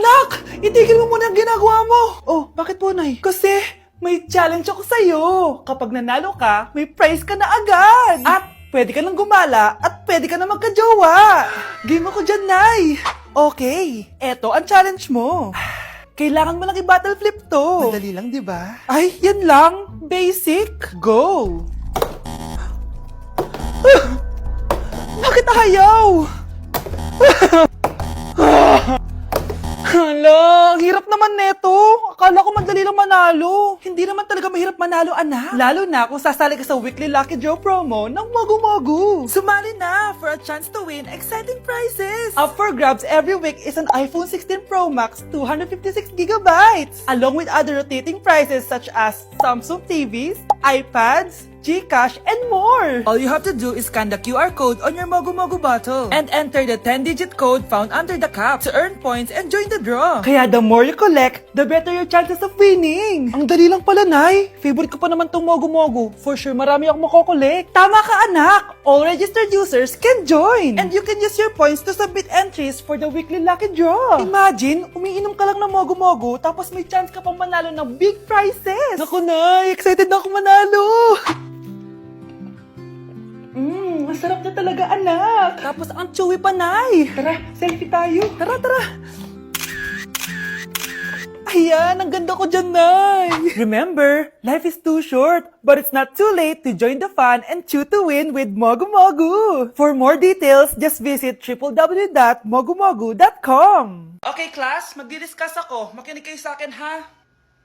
Anak! Itigil mo muna ang ginagawa mo! Oh, bakit po, Nay? Kasi may challenge ako sa'yo. Kapag nanalo ka, may prize ka na agad. At pwede ka nang gumala at pwede ka na magka-jowa. Game ako dyan, Nay. Okay, eto ang challenge mo. Kailangan mo lang i-battle flip to. Madali lang, di ba? Ay, yan lang. Basic. Go! Bakit ayaw? Hala, ang hirap naman neto. Akala ko madali lang manalo. Hindi naman talaga mahirap manalo, anak. Lalo na kung sasali ka sa weekly Lucky Draw promo ng Mogu Mogu. Sumali na for a chance to win exciting prizes. Up for grabs every week is an iPhone 16 Pro Max 256GB, along with other rotating prizes such as Samsung TVs, iPads, GCash, and more! All you have to do is scan the QR code on your Mogu Mogu bottle and enter the 10-digit code found under the cap to earn points and join the draw. Kaya the more you collect, the better your chances of winning. Ang dali lang pala, Nay. Favorite ko pa naman tong Mogu Mogu. For sure, marami akong makokolek. Tama ka, anak! All registered users can join! And you can use your points to submit entries for the weekly Lucky Draw. Imagine, umiinom ka lang ng Mogu Mogu tapos may chance ka pang manalo ng big prizes. Naku, Nay! Excited na ako manalo! Masarap na talaga, anak. Tapos ang chewy pa, Nay. Tara, selfie tayo. Tara, tara. Ayan, ang ganda ko dyan, Nay. Remember, life is too short, but it's not too late to join the fun and chew to win with Mogu Mogu. For more details, just visit www.mogumogu.com. Okay, class, magdi-discuss ako. Makinig kayo sa akin, ha?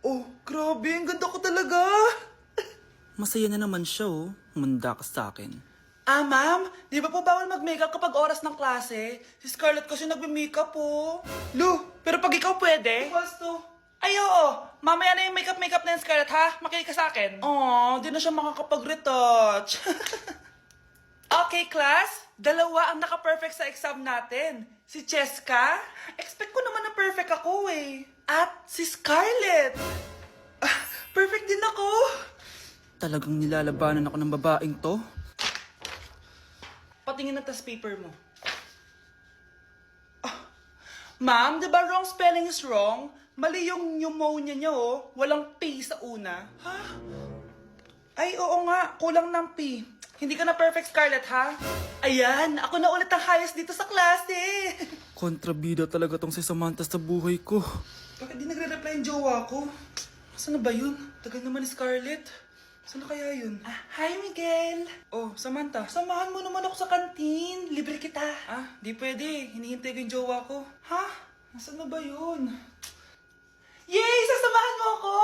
Oh, grabe, ang ganda ko talaga. Masaya na naman siya, oh. Manda ka sa akin. Ma'am, di ba po bawal mag-makeup kapag oras ng klase? Si Scarlett kasi nagme-makeup po. Lu, pero pag ikaw pwede? Equals to. Ay, oo. Mamaya na yung makeup na yung Scarlett, ha? Makinig ka sa akin. Aw, di na siya makakapag-retouch. Okay, class. Dalawa ang naka-perfect sa exam natin. Si Cheska. Expect ko naman na perfect ako, eh. At si Scarlett. Perfect din ako. Talagang nilalabanan ako ng babaeng to. Patingin na tas paper mo. Ma'am, di ba wrong spelling is wrong? Mali yung pneumonia niya, oh. Walang P sa una. Ha? Ay, oo nga. Kulang ng P. Hindi ka na perfect, Scarlett, ha? Ayan, ako na ulit ang highest dito sa klase. Kontrabida talaga tong si Samantha sa buhay ko. Bakit di nagre-reply yung jowa ko? Saan na ba yun? Tagal naman ni Scarlett. Saan na kaya yun? Hi, Miguel! Oh, Samantha, samahan mo naman ako sa kantin. Libre kita. Di pwede. Hinihintay ko yung jowa ko. Ha? Nasaan na ba yun? Yay! Sasamahan mo ako!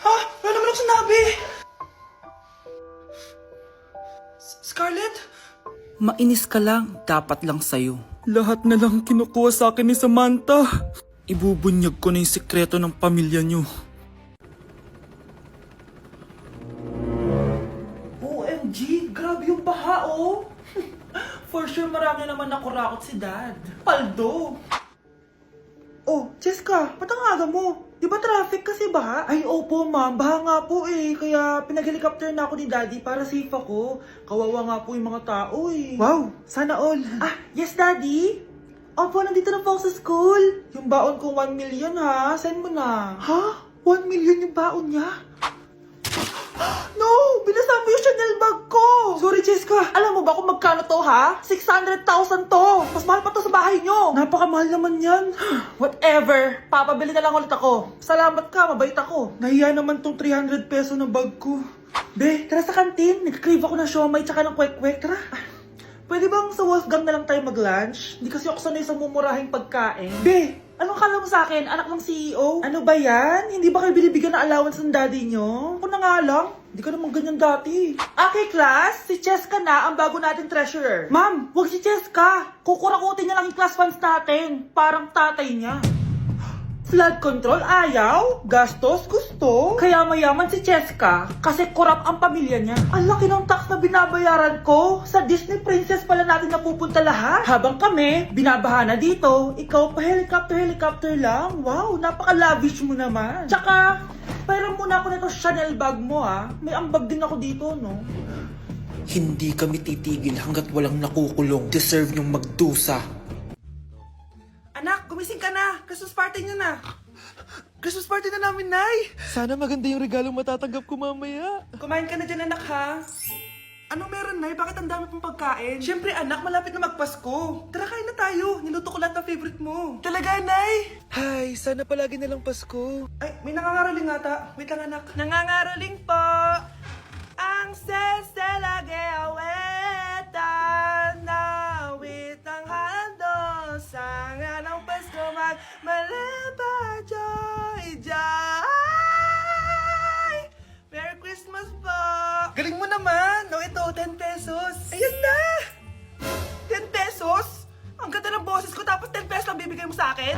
Ha? Wala naman ako sinabi! Scarlett? Mainis ka lang, dapat lang sa'yo. Lahat na lang kinukuha sa akin ni Samantha. Ibubunyag ko na yung sikreto ng pamilya niyo. OMG, grabe yung baha, oh. For sure, marami naman nakurakot si Dad. Paldo. Oh, Cheska, ba't ang aga mo? Di ba traffic kasi baha? Ay, opo, ma'am. Baha nga po eh. Kaya pinag-helicopter na ako ni Daddy para safe ako. Kawawa nga po yung mga tao eh. Wow, sana all. Yes, Daddy? Opo, nandito na po ako sa school. Yung baon ko 1 million ha. Send mo na. Ha? 1 million yung baon niya? No! Binasa mo yung Chanel bag ko! Sorry, Cheska. Alam mo ba kung magkano to, ha? 600,000 to! Mas mahal pa to sa bahay nyo! Napakamahal naman yan. Whatever. Papabili na lang ulit ako. Salamat ka, mabait ako. Nahiya naman tong 300 peso na bag ko. Be, tara sa kantin. Nag-crave ako ng siomay tsaka ng kwek-kwek. Tara. Pwede bang sa Wolfgang na lang tayo mag-lunch? Hindi kasi ako sanay sa mumurahing pagkain. Be, anong kala mo sa akin? Anak ng CEO? Ano ba yan? Hindi ba kayo binibigyan ng allowance ng daddy nyo? Ako na nga lang. Hindi ka naman ganyan dati. Okay, class. Si Cheska na ang bago nating treasurer. Ma'am, wag si Cheska. Kukurakutin niya lang yung class funds natin. Parang tatay niya. Flood control ayaw, gastos gusto. Kaya mayaman si Cheska kasi korap ang pamilya niya. Ang laki ng tax na binabayaran ko. Sa Disney Princess pala natin napupunta lahat. Habang kami, binabaha na dito. Ikaw pa helicopter lang. Wow, napaka-lavish mo naman. Tsaka, Pero muna ako nito Chanel bag mo ha. May ambag din ako dito, no? Hindi kami titigil hanggat walang nakukulong. Deserve niyong magdusa. Anak, gumising ka na. Christmas party niyo na. Christmas party na namin, Nay. Sana maganda yung regalong matatanggap ko mamaya. Kumain ka na dyan, anak, ha? Ano meron, Nay? Bakit ang dami pong pagkain? Siyempre, anak, malapit na magpasko. Tara, kain na tayo. Niluto ko lahat ng favorite mo. Talaga, Nay? Hay, sana palagi na lang Pasko. Ay, may nangangaraling ata. Wait lang, anak. Nangangaraling po. Ang seselage awetan na witang handong sanga ng Pasko magmalaba joy joy. Merry Christmas po! Galing mo naman! No, ito, 10 pesos. Ayan na! 10 pesos? Ang ganda ng boses ko tapos 10 pesos lang bibigay mo sa akin?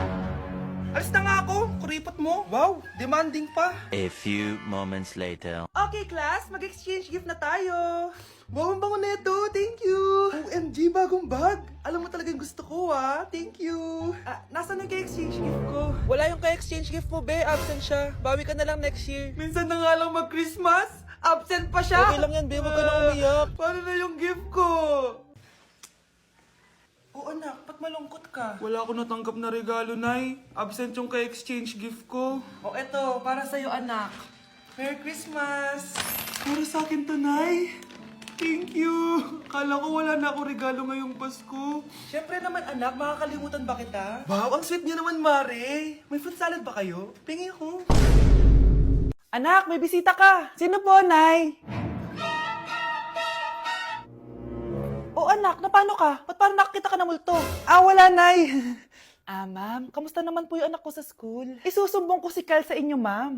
Alis na nga ako, kuripot mo. Wow, demanding pa. A few moments later. Okay, class, mag-exchange gift na tayo. Wow, ang bango na ito. Thank you. OMG, bagong bag. Alam mo talaga yung gusto ko, ah. Thank you. Nasaan yung exchange gift ko? Wala yung ka-exchange gift mo, be. Absent siya. Bawi ka na lang next year. Minsan na nga lang mag-Christmas. Absent pa siya. Okay lang yan, be. Huwag ka na umiyak. Paano na yung gift ko? Oo, anak. Ba't malungkot ka? Wala ako natanggap na regalo, Nay. Absent yung ka-exchange gift ko. O, eto. Para sa'yo, anak. Merry Christmas. Para sa akin to, Nay. Thank you! Kala ko wala na ako regalo ngayong Pasko. Siyempre naman anak, makakalimutan ba kita? Wow, ang sweet niyo naman, Mare. May fruit salad ba kayo? Pingi ko. Anak, may bisita ka. Sino po, Nay? Oh, anak, napano ka? Ba't parang nakakita ka ng multo? Wala, Nay. Ma'am, kamusta naman po yung anak ko sa school? Isusumbong ko si Kyle sa inyo, ma'am.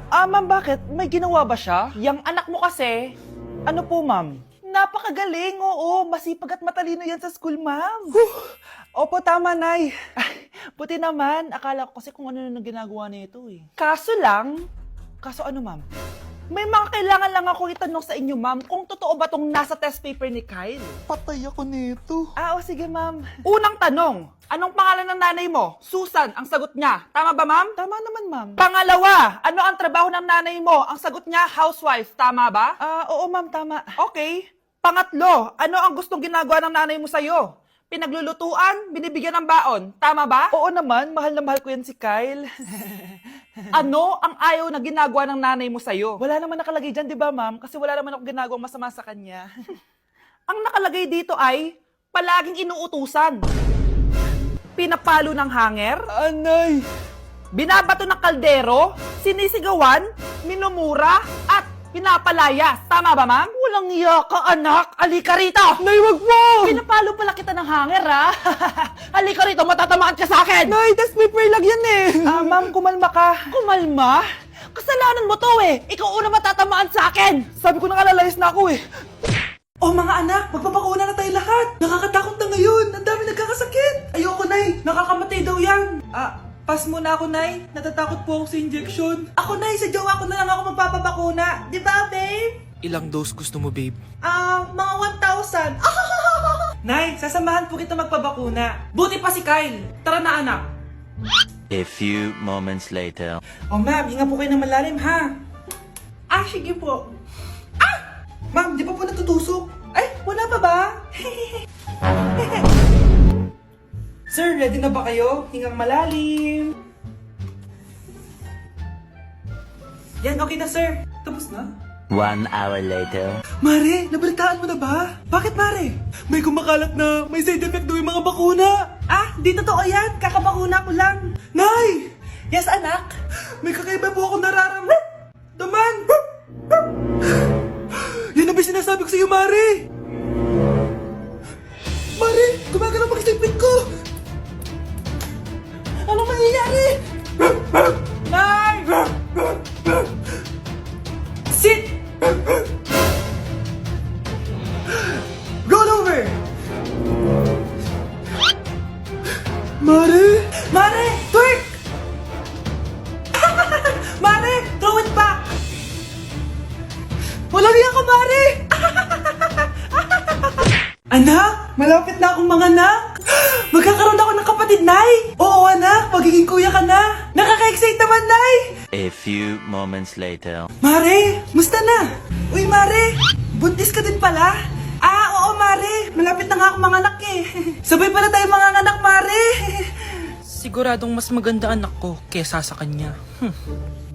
Ma'am, bakit? May ginawa ba siya? Yang anak mo kasi, ano po, ma'am? Napakagaling, oo. Masipag at matalino yan sa school, ma'am. Opo, tama, Nay. Ay, buti naman. Akala ko kasi kung ano nang ginagawa nito eh. Kaso ano, ma'am? May mga kailangan lang ako itanong sa inyo, ma'am, kung totoo ba tong nasa test paper ni Kyle. Patay ako nito. O sige, ma'am. Unang tanong, anong pangalan ng nanay mo? Susan, ang sagot niya. Tama ba, ma'am? Tama naman, ma'am. Pangalawa, ano ang trabaho ng nanay mo? Ang sagot niya, housewife. Tama ba? Oo, ma'am, tama. Okay. Pangatlo, ano ang gustong ginagawa ng nanay mo sa'yo? Pinaglulutuan, binibigyan ng baon. Tama ba? Oo naman, mahal na mahal ko yan si Kyle. Ano ang ayaw na ginagawa ng nanay mo sa'yo? Wala naman nakalagay dyan, di ba, ma'am? Kasi wala naman ako ginagawa masama sa kanya. Ang nakalagay dito ay, palaging inuutusan. Pinapalo ng hanger. Anay! Binabato ng kaldero. Sinisigawan. Minumura. At pinapalayas. Tama ba, ma'am? Walang iya ka, anak. Halika rito. Nay, wag mo! Pinapalo pala kita ng hanger, ha? Halika rito, matatamaan ka sa akin. Nay, test paper lang yan eh. Ma'am, kumalma ka. Kumalma? Kasalanan mo to eh. Ikaw una matatamaan sa akin. Sabi ko na kalalayas na ako eh. Oh mga anak, magpapakuna na tayo lahat. Nakakatakot na ngayon. Ang dami nagkakasakit. Ayoko, Nay. Nakakamatay daw yan. Pas muna ako, Nay. Natatakot po ako sa injection. Ako, Nay. Sa jowa ko na lang ako magpapabakuna. Di ba, babe? Ilang dose gusto mo, babe? Mga 1,000. Nay, sasamahan po kita magpabakuna. Buti pa si Kyle. Tara na, anak. A few moments later. Oh, ma'am, hinga po kayo ng malalim, ha? Sige po. Ma'am, di pa po natutusok? Ay, wala pa ba? Sir, ready na ba kayo? Hingang malalim. Yan, okay na, sir. Tapos na? 1 hour later. Mare, nabalitaan mo na ba? Bakit, Mare? May kumakalat na may side effect daw yung mga bakuna. Di totoo yan. Kakabakuna ko lang. Nay! Yes, anak? May kakaiba po ako nararamdaman. Yan ang ba sinasabi ko sa iyo, Mare? Mare, gumagalaw pag-isipin ko. Anong mangyayari? Nay! Sit! Roll over! Mare! Mare! Twerk! Mare! Throw it back! Walang iya ka, Mare! Anak! Malapit na akong mga anak! Magkakaroon ako ng kapatid, Nay! Oo, anak! Magiging kuya ka na! Nakaka-excite naman, Nay! A A few moments later. Mare, musta na? Uy, Mare, buntis ka din pala? Ah, oo, Mare. Malapit na nga ako mga anak eh. Sabay pala tayo mga anak, Mare. Siguradong mas maganda anak ko kesa sa kanya.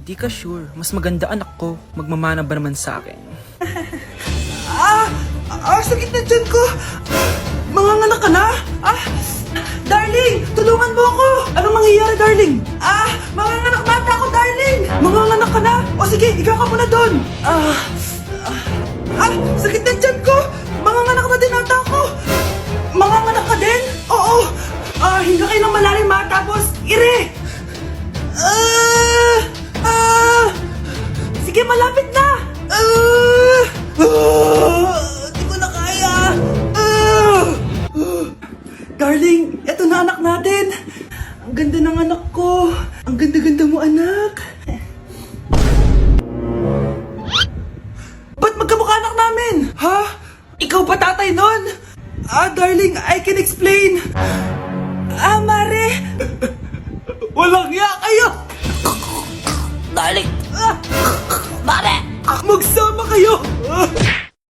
Di ka sure, mas maganda anak ko, magmamana ba naman sa akin? Sakit na dyan ko. Mga anak ka na? Darling, tulungan mo ako. Anong mangyayari, darling? Mga anak bata ako, darling. Mga anak ka na? O sige, ikaw ka muna doon. Sakit na dyan ko. Mga anak na din ata ako. Mga anak ka din? Oo. Hinga kayo ng malalim ha, tapos ire. Sige, malapit na. Di ko na kaya. Darling, eto na anak natin. Ang ganda ng anak ko. Ang ganda-ganda mo, anak. Ba't magkamukha anak namin? Ha? Ikaw ba tatay nun? Darling, I can explain. Mare. Walang ya kayo. Darling! Mare! Magsama kayo.